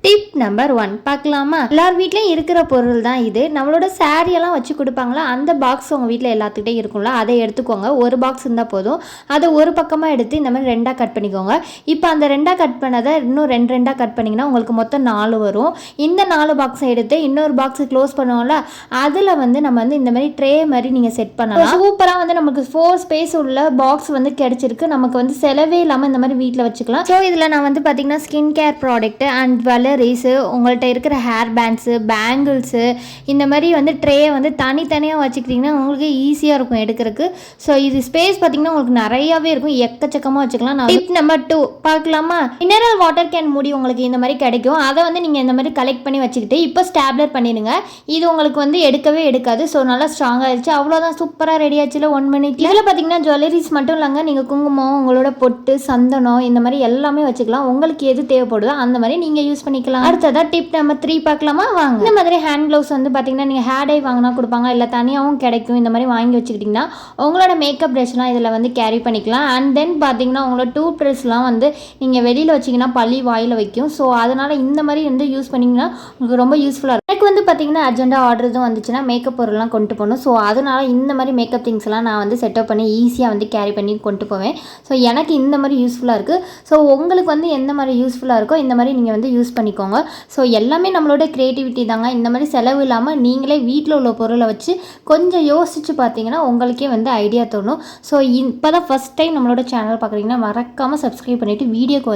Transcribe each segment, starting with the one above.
Tip number 1 பார்க்கலாமா? எல்லார் வீட்லேயும் இருக்கிற பொருள் தான் இது. நம்மளோட சாரியெல்லாம் வச்சு கொடுப்பாங்களா, அந்த பாக்ஸ் உங்கள் வீட்டில் எல்லாத்துக்கிட்டே இருக்கும்ல, அதை எடுத்துக்கோங்க. ஒரு பாக்ஸ் இருந்தால் போதும். அதை ஒரு பக்கமாக எடுத்து இந்த மாதிரி 2ஆக கட் பண்ணிக்கோங்க. இப்போ அந்த 2ஆக கட் பண்ணதை இன்னும் 2 கட் பண்ணிங்கன்னா உங்களுக்கு மொத்தம் 4 வரும். இந்த 4 பாக்ஸை எடுத்து இன்னொரு பாக்ஸை க்ளோஸ் பண்ணுவோம்ல, அதில் நம்ம இந்த மாதிரி ட்ரே மாதிரி நீங்கள் செட் பண்ணலாம். சூப்பராக நமக்கு 4 ஸ்பேஸ் உள்ள பாக்ஸ் கிடைச்சிருக்கு. நமக்கு செலவே இல்லாமல் இந்த மாதிரி வீட்டில் வச்சுக்கலாம். ஸோ இதில் நான் பார்த்தீங்கன்னா skin care product and jewelleries, உங்கள்கிட்ட இருக்கிற ஹேர் பேண்ட்ஸு, பேங்கிள்ஸு, இந்த மாதிரி ட்ரேயை தனித்தனியாக வச்சுக்கிட்டிங்கன்னா உங்களுக்கு ஈஸியாக இருக்கும் எடுக்கிறதுக்கு. ஸோ இது ஸ்பேஸ் பார்த்திங்கன்னா உங்களுக்கு நிறையாவே இருக்கும், எக்கச்சக்கமாக வச்சுக்கலாம். நான் டிப் நம்பர் 2 பார்க்கலாமா? மினரல் வாட்டர் கேன் மூடி உங்களுக்கு இந்த மாதிரி கிடைக்கும். அதை நீங்கள் இந்த மாதிரி கலெக்ட் பண்ணி வச்சுக்கிட்டு இப்போ ஸ்டாப்லர் பண்ணிடுங்க. இது உங்களுக்கு எடுக்கவே எடுக்காது. ஸோ நல்லா ஸ்ட்ராங் ஆகிடுச்சு. அவ்வளோதான், சூப்பராக ரெடி ஆச்சுல 1 மினிட். இதில் பார்த்தீங்கன்னா ஜுவல்லரிஸ் மட்டும் இல்லைங்க, நீங்கள் குங்குமம், உங்களோட பொட்டு, சந்தனம், இந்த மாதிரி எல்லாமே வச்சுக்கலாம். உங்களுக்கு எது தேவைப்படுதோ அந்த மாதிரி நீங்கள் யூஸ் பண்ணிக்கலாம். அடுத்ததாக டிப் நம்பர் 3 பார்க்கலாமா? வாங்க. இந்த மாதிரி ஹேண்ட் க்ளவுஸ் பார்த்தீங்கன்னா நீங்கள் ஹேர் டை வாங்கினா கொடுப்பாங்க, இல்லை தனியாகவும் கிடைக்கும். இந்த மாதிரி வாங்கி வச்சுக்கிட்டிங்கன்னா உங்களோட மேக்கப் ப்ரஷ்லாம் இதில் கேரி பண்ணிக்கலாம். அண்ட் தென் பார்த்தீங்கன்னா உங்களோட டூத் ப்ரஷ்லாம் நீங்கள் வெளியில் வச்சிங்கன்னா பள்ளி வாயில் வைக்கும். ஸோ அதனால் இந்த மாதிரி யூஸ் பண்ணிங்கன்னா உங்களுக்கு ரொம்ப யூஸ்ஃபுல்லாக இருக்கும். எனக்கு பார்த்தீங்கன்னா அர்ஜென்ட்டாக ஆர்டர் எதுவும் வந்துச்சுன்னா மேக்கப் பொருள்லாம் கொண்டு போகணும். ஸோ அதனால் இந்த மாதிரி மேக்கப் திங்ஸ்லாம் நான் செட்டப் பண்ணி ஈஸியாக கேரி பண்ணி கொண்டு போவேன். ஸோ எனக்கு இந்த மாதிரி யூஸ்ஃபுல்லாக இருக்குது. ஸோ உங்களுக்கு எந்த மாதிரி யூஸ்ஃபுல்லாக இருக்கோ இந்த மாதிரி நீங்கள் யூஸ் பண்ணிக்கோங்க. ஸோ எல்லாமே நம்மளோட க்ரியேட்டிவிட்டி தாங்க. இந்த மாதிரி செலவு இல்லாமல் நீங்களே வீட்டில் உள்ள பொருளை வச்சு கொஞ்சம் யோசித்து பார்த்தீங்கன்னா உங்களுக்கே ஐடியா தோணும். ஸோ இப்போ தான் ஃபஸ்ட் டைம் நம்மளோட சேனல் பார்க்குறீங்கன்னா மறக்காமல் சப்ஸ்கிரைப் பண்ணிவிட்டு வீடியோக்கு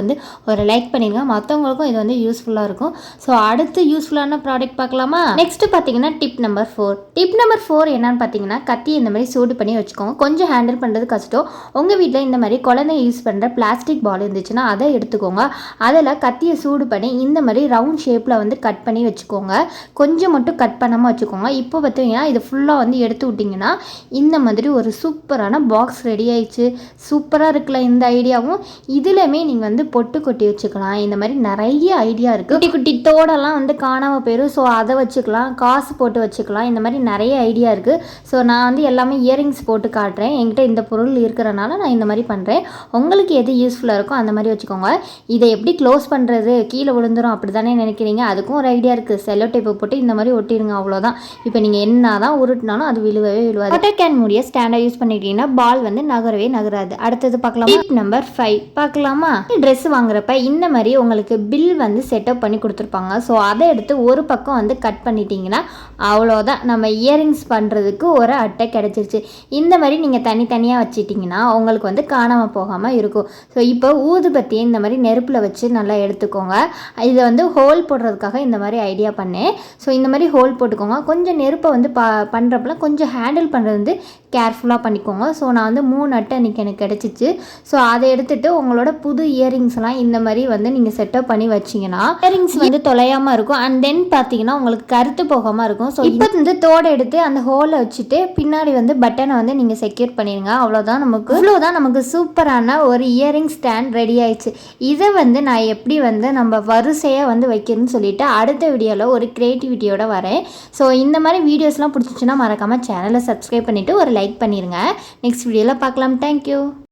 ஒரு லைக் பண்ணிடுங்க. மற்றவங்களுக்கும் இது யூஸ்ஃபுல்லாக இருக்கும். ஸோ அடுத்து யூஸ்ஃபுல்லான ப்ராடக்ட் பார்க்கலாமா? நெக்ஸ்ட் பார்த்தீங்கன்னா டிப் நம்பர் 4. டிப் நம்பர் 4 என்னன்னு பார்த்தீங்கன்னா, கத்தி இந்த மாதிரி சூடு பண்ணி வச்சுக்கோங்க. கொஞ்சம் ஹேண்டில் பண்ணுறது கஷ்டம். உங்கள் வீட்டில் இந்த மாதிரி குழந்தைங்க யூஸ் பண்ணுற பிளாஸ்டிக் பால் இருந்துச்சுன்னா அதை எடுத்துக்கோங்க. அதில் கத்தியை சூடு பண்ணி இந்த மாதிரி ரவுண்ட் ஷேப்பில் கட் பண்ணி வச்சுக்கோங்க. கொஞ்சம் மட்டும் கட் பண்ணாமல் வச்சுக்கோங்க. இப்போ பார்த்தீங்கன்னா இது ஃபுல்லாக எடுத்து விட்டிங்கன்னா இந்த மாதிரி ஒரு சூப்பரான பாக்ஸ் ரெடி ஆயிடுச்சு. சூப்பராக இருக்குல்ல இந்த ஐடியாவும். இதுலையுமே நீங்கள் பொட்டு கொட்டி வச்சுக்கலாம். இந்த மாதிரி நிறைய ஐடியா இருக்குது. குட்டி குட்டி தோடெல்லாம் காணாமல் போயிடும். ஸோ அதை வச்சுக்கலாம், காசு போட்டு வச்சுக்கலாம். இந்த மாதிரி நிறைய ஐடியா இருக்குது. ஸோ நான் எல்லாமே இயரிங்ஸ் போட்டு காட்டுறேன். என்கிட்ட இந்த பொருள் இருக்கிறனால நான் இந்த மாதிரி பண்ணுறேன். உங்களுக்கு எது யூஸ்ஃபுல்லாக இருக்கோ அந்த மாதிரி வச்சுக்கோங்க. இதை எப்படி க்ளோஸ் பண்ணுறது, கீழே விழுந்துடும் அப்படி தானே நினைக்கிறீங்க, அதுக்கும் ஒரு ஐடியா இருக்குது. செல்லோ டேப்பை போட்டு இந்த மாதிரி ஒட்டிடுங்க, அவ்வளோதான். இப்போ நீங்கள் என்ன தான் உருட்டினாலும் அது விழுவவே விழுவாது. வாட்டர் கேன் மூடிய ஸ்டாண்டை யூஸ் பண்ணிட்டீங்கன்னா பால் நகரவே நகராது. அடுத்தது பார்க்கலாமா? டிப் நம்பர் 5 பார்க்கலாமா? ட்ரெஸ் வாங்குறப்ப இந்த மாதிரி உங்களுக்கு பில் செட்டப் பண்ணி கொடுத்துருப்பாங்க. ஸோ அதை எடுத்து ஒரு பக்கம் கட் பண்ணிட்டீங்கன்னா அவ்வளோதான், நம்ம இயரிங்ஸ் பண்ணுறதுக்கு ஒரு அட்டை கிடச்சிருச்சு. இந்த மாதிரி நீங்கள் தனித்தனியாக வச்சிட்டிங்கன்னா உங்களுக்கு காணாமல் போகாமல் இருக்கும். ஸோ இப்போ ஊதுபத்தியை இந்த மாதிரி நெருப்பில் வச்சு நல்லா எடுத்துக்கோங்க. இதை ஹோல் போடுறதுக்காக இந்த மாதிரி ஐடியா பண்ணேன். ஸோ இந்த மாதிரி ஹோல் போட்டுக்கோங்க. கொஞ்சம் நெருப்பை பண்ணுறப்பெல்லாம் கொஞ்சம் ஹேண்டில் பண்ணுறது கேர்ஃபுல்லாக பண்ணிக்கோங்க. ஸோ நான் 3 அட்டை இன்றைக்கி எனக்கு கிடச்சிச்சு. ஸோ அதை எடுத்துகிட்டு உங்களோட புது இயரிங்ஸ்லாம் இந்த மாதிரி நீங்கள் செட்டப் பண்ணி வச்சிங்கன்னா இயரிங்ஸ் தொலையாமல் இருக்கும். அண்ட் தென் பார்த்தீங்கன்னா உங்களுக்கு கருத்து போகாமல் இருக்கும். ஸோ இப்போ தோடை எடுத்து அந்த ஹோலை வச்சுட்டு பின்னாடி பட்டனை நீங்கள் செக்யூர் பண்ணிடுங்க. அவ்வளோதான், நமக்கு சூப்பரான ஒரு இயரிங் ஸ்டாண்ட் ரெடி ஆயிடுச்சு. இதை நான் எப்படி நம்ம வரிசையாக வைக்கிறதுன்னு சொல்லிட்டு அடுத்த வீடியோவில் ஒரு க்ரியேட்டிவிட்டியோட வரேன். ஸோ இந்த மாதிரி வீடியோஸ்லாம் பிடிச்சிச்சுன்னா மறக்காமல் சேனலை சப்ஸ்கிரைப் பண்ணிவிட்டு ஒரு லைக் பண்ணிடுங்க. நெக்ஸ்ட் வீடியோவில் பார்க்கலாம். தேங்க்யூ.